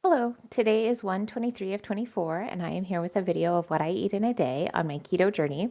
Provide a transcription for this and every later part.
Hello, today is 1/23 of 24, and I am here with a video of what I eat in a day on my keto journey.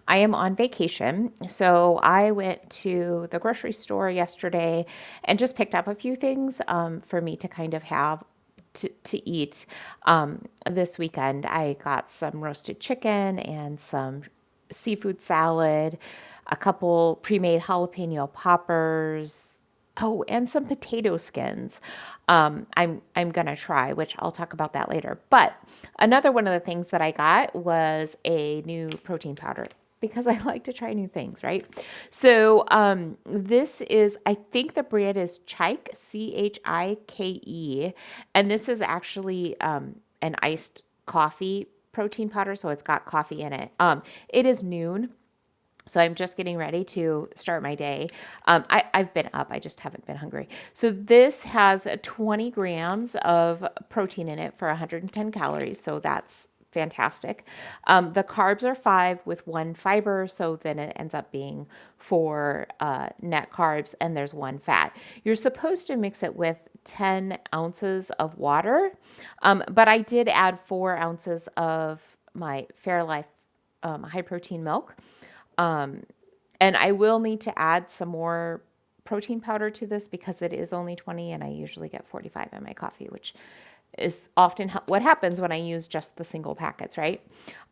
I am on vacation, so I went to the grocery store yesterday and just picked up a few things for me to kind of have to eat this weekend. I got some roasted chicken and some seafood salad, a couple pre-made jalapeno poppers. Oh, and some potato skins. I'm gonna try, which I'll talk about that later. But another one of the things that I got was a new protein powder because I like to try new things, right? So this is, I think the brand is Chike, Chike, and this is actually an iced coffee protein powder, so it's got coffee in it. It is noon. So I'm just getting ready to start my day. I've been up, I just haven't been hungry. So this has 20 grams of protein in it for 110 calories. So that's fantastic. The carbs are 5 with 1 fiber. So then it ends up being 4 net carbs and there's 1 fat. You're supposed to mix it with 10 ounces of water. But I did add 4 ounces of my Fairlife high protein milk. Um, and I will need to add some more protein powder to this because it is only 20 and I usually get 45 in my coffee, which is often what happens when I use just the single packets, right?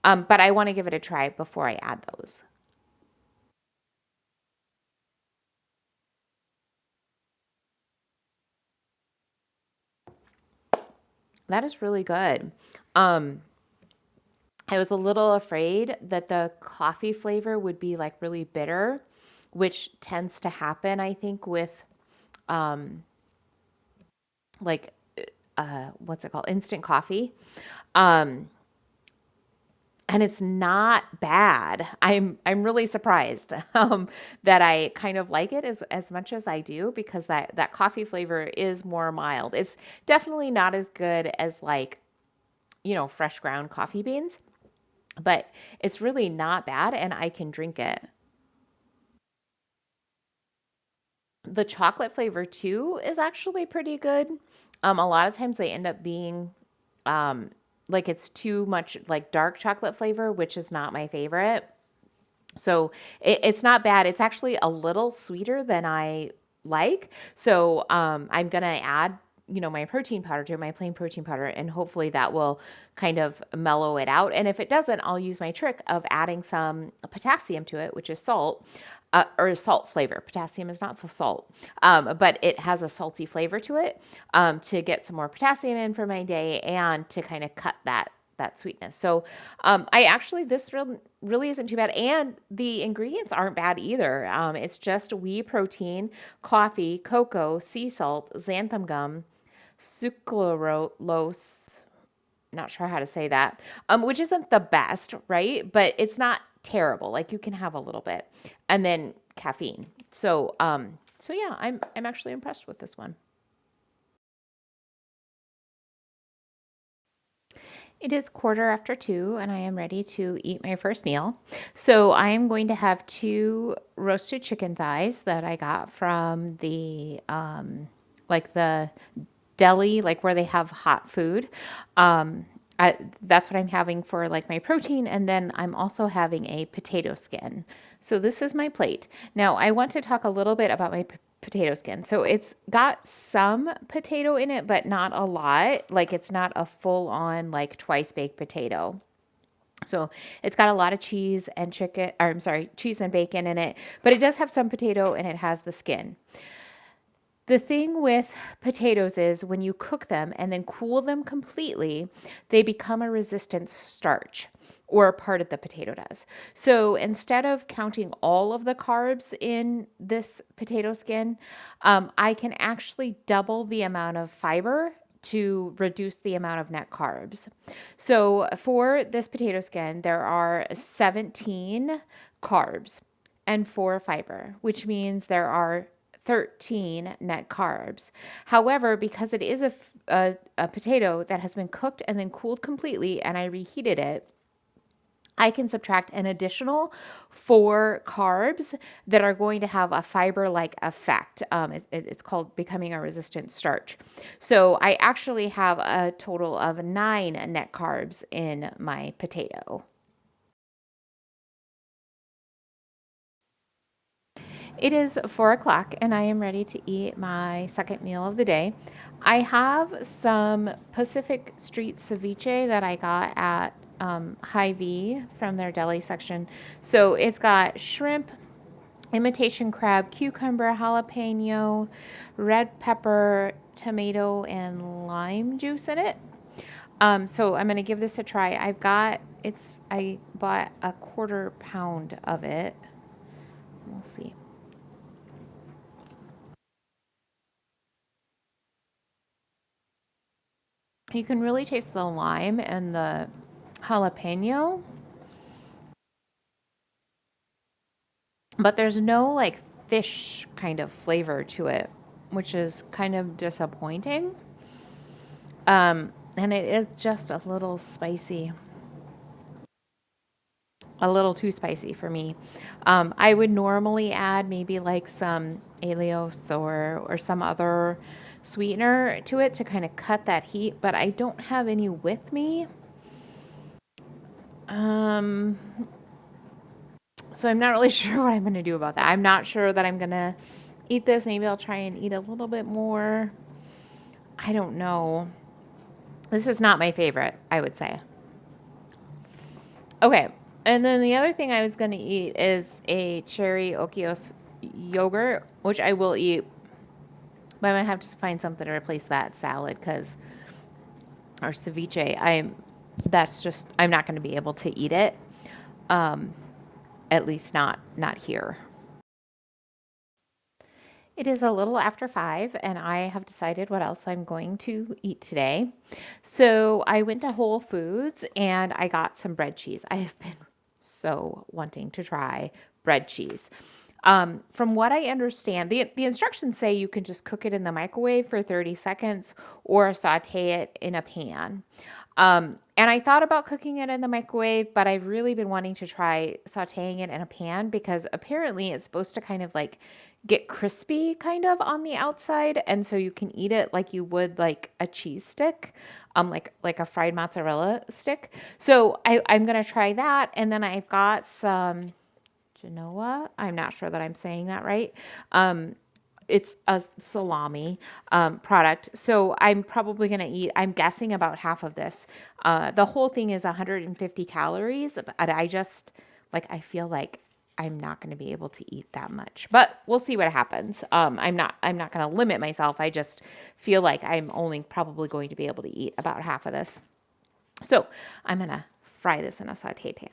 But I want to give it a try before I add those. That is really good. Um, I was a little afraid that the coffee flavor would be like really bitter, which tends to happen, I think, with um, like what's it called? Instant coffee. Um, and it's not bad. I'm really surprised that I kind of like it as much as I do because that coffee flavor is more mild. It's definitely not as good as like, fresh ground coffee beans, but it's really not bad and I can drink it. The chocolate flavor too is actually pretty good. A lot of times they end up being um, like it's too much like dark chocolate flavor, which is not my favorite. So it's not bad. It's actually a little sweeter than I like. So I'm gonna add, my protein powder to my plain protein powder, and hopefully that will kind of mellow it out. And if it doesn't, I'll use my trick of adding some potassium to it, which is salt. Or a salt flavor. Potassium is not salt, but it has a salty flavor to it to get some more potassium in for my day and to kind of cut that sweetness. So I actually really isn't too bad, and the ingredients aren't bad either. It's just whey protein, coffee, cocoa, sea salt, xanthan gum, sucralose. Not sure how to say that, which isn't the best, right? But it's not terrible. Like you can have a little bit, and then caffeine. So yeah, I'm actually impressed with this one. It is 1/4 after 2, and I am ready to eat my first meal. So I am going to have 2 roasted chicken thighs that I got from like the deli, like where they have hot food. Um, that's what I'm having for like my protein, and then I'm also having a potato skin. So this is my plate. Now I want to talk a little bit about my potato skin. So it's got some potato in it, but not a lot. Like it's not a full on like twice baked potato. So it's got a lot of cheese and chicken, or I'm sorry, cheese and bacon in it, but it does have some potato and it has the skin. The thing with potatoes is when you cook them and then cool them completely, they become a resistant starch, or a part of the potato does. So instead of counting all of the carbs in this potato skin, I can actually double the amount of fiber to reduce the amount of net carbs. So for this potato skin, there are 17 carbs and 4 fiber, which means there are 13 net carbs. However, because it is a potato that has been cooked and then cooled completely, and I reheated it, I can subtract an additional 4 carbs that are going to have a fiber-like effect. It's called becoming a resistant starch. So I actually have a total of 9 net carbs in my potato. It is 4 o'clock and I am ready to eat my second meal of the day. I have some Pacific Street ceviche that I got at Hy-Vee from their deli section. So it's got shrimp, imitation crab, cucumber, jalapeno, red pepper, tomato, and lime juice in it. So I'm gonna give this a try. I bought a quarter pound of it. We'll see. You can really taste the lime and the jalapeno, but there's no like fish kind of flavor to it, which is kind of disappointing. And it is just a little spicy, a little too spicy for me. I would normally add maybe like some Aleos or some other sweetener to it to kind of cut that heat, but I don't have any with me. Um, So I'm not really sure what I'm going to do about that. I'm not sure that I'm going to eat this. Maybe I'll try and eat a little bit more. I don't know. This is not my favorite, I would say. Okay. And then the other thing I was going to eat is a cherry Okios yogurt, which I will eat, but I might have to find something to replace that salad because or ceviche. I'm not going to be able to eat it. Um, at least not here. It is a little after 5, and I have decided what else I'm going to eat today. So I went to Whole Foods and I got some bread cheese. I have been so wanting to try bread cheese. From what I understand, the instructions say you can just cook it in the microwave for 30 seconds or saute it in a pan. And I thought about cooking it in the microwave, but I've really been wanting to try sauteing it in a pan because apparently it's supposed to kind of like get crispy kind of on the outside, and so you can eat it like you would like a cheese stick, like a fried mozzarella stick. So I'm gonna try that, and then I've got some Genoa. I'm not sure that I'm saying that right. Um, it's a salami product. So I'm probably going to eat, I'm guessing about half of this. The whole thing is 150 calories, but I feel like I'm not going to be able to eat that much, but we'll see what happens. I'm not going to limit myself. I just feel like I'm only probably going to be able to eat about half of this. So I'm going to fry this in a saute pan.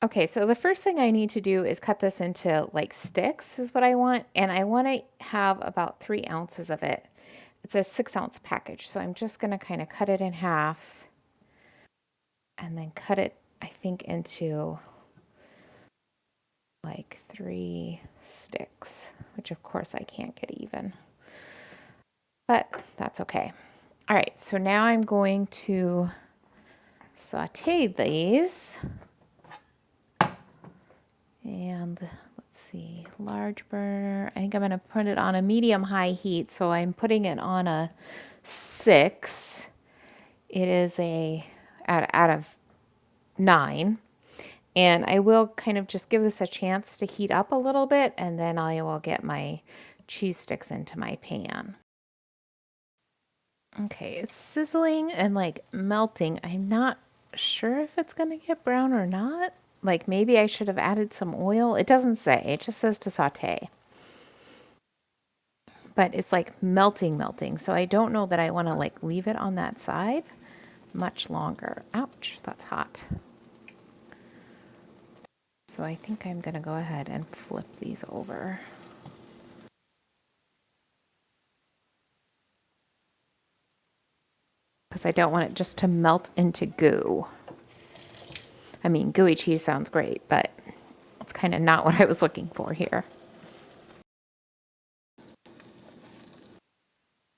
Okay, so the first thing I need to do is cut this into like sticks is what I want. And I want to have about 3 ounces of it. It's a 6 ounce package. So I'm just going to kind of cut it in half and then cut it, I think, into like 3 sticks, which of course I can't get even, but that's okay. All right, so now I'm going to saute these. And let's see, large burner. I think I'm going to put it on a medium high heat. So I'm putting it on a 6. It is out of 9. And I will kind of just give this a chance to heat up a little bit, and then I will get my cheese sticks into my pan. Okay, it's sizzling and like melting. I'm not sure if it's going to get brown or not. Like maybe I should have added some oil. It doesn't say, it just says to saute. But it's like melting. So I don't know that I want to like leave it on that side much longer. Ouch, that's hot. So I think I'm going to go ahead and flip these over. Because I don't want it just to melt into goo. I mean, gooey cheese sounds great, but it's kind of not what I was looking for here.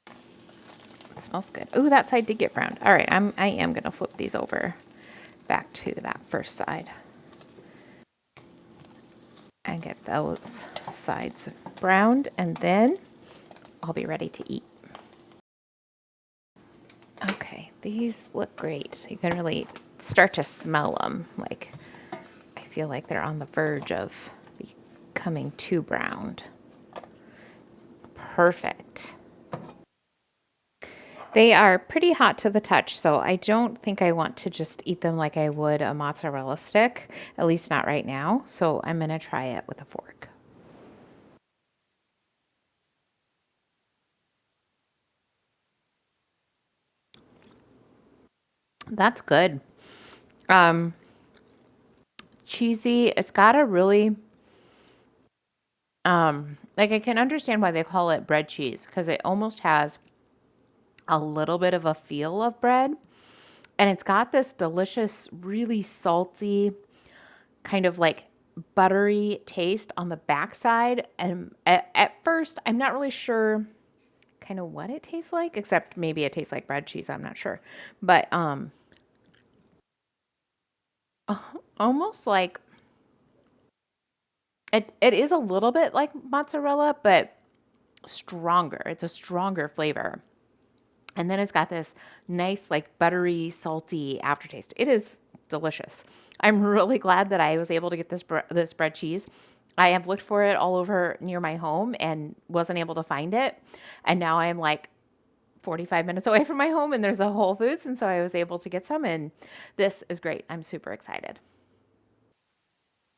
It smells good. Ooh, that side did get browned. All right, I am going to flip these over back to that first side and get those sides browned, and then I'll be ready to eat. Okay, these look great. You can really start to smell them. Like, I feel like they're on the verge of becoming too browned. Perfect. They are pretty hot to the touch, so I don't think I want to just eat them like I would a mozzarella stick, at least not right now. So I'm going to try it with a fork. That's good. Um, Cheesy. It's got a really like I can understand why they call it bread cheese because it almost has a little bit of a feel of bread, and it's got this delicious, really salty kind of like buttery taste on the backside. And at first, I'm not really sure kind of what it tastes like, except maybe it tastes like bread cheese. I'm not sure, but almost like it is a little bit like mozzarella, but stronger. It's a stronger flavor. And then it's got this nice, like buttery, salty aftertaste. It is delicious. I'm really glad that I was able to get this bread cheese. I have looked for it all over near my home and wasn't able to find it. And now I am like 45 minutes away from my home and there's a Whole Foods, and so I was able to get some, and this is great. I'm super excited.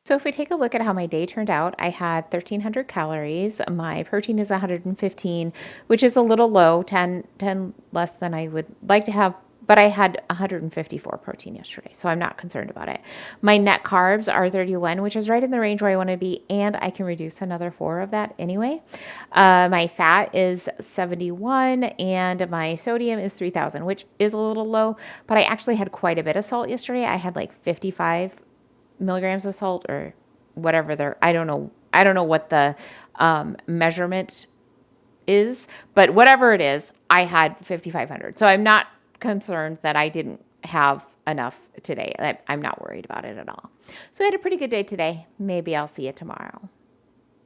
So if we take a look at how my day turned out, I had 1,300 calories. My protein is 115, which is a little low, 10 less than I would like to have, but I had 154 protein yesterday, so I'm not concerned about it. My net carbs are 31, which is right in the range where I want to be, and I can reduce another 4 of that anyway. My fat is 71, and my sodium is 3,000, which is a little low, but I actually had quite a bit of salt yesterday. I had like 55 milligrams of salt or whatever they're, I don't know what the measurement is, but whatever it is, I had 5,500. So I'm not concerned that I didn't have enough today. I'm not worried about it at all. So I had a pretty good day today. Maybe I'll see you tomorrow.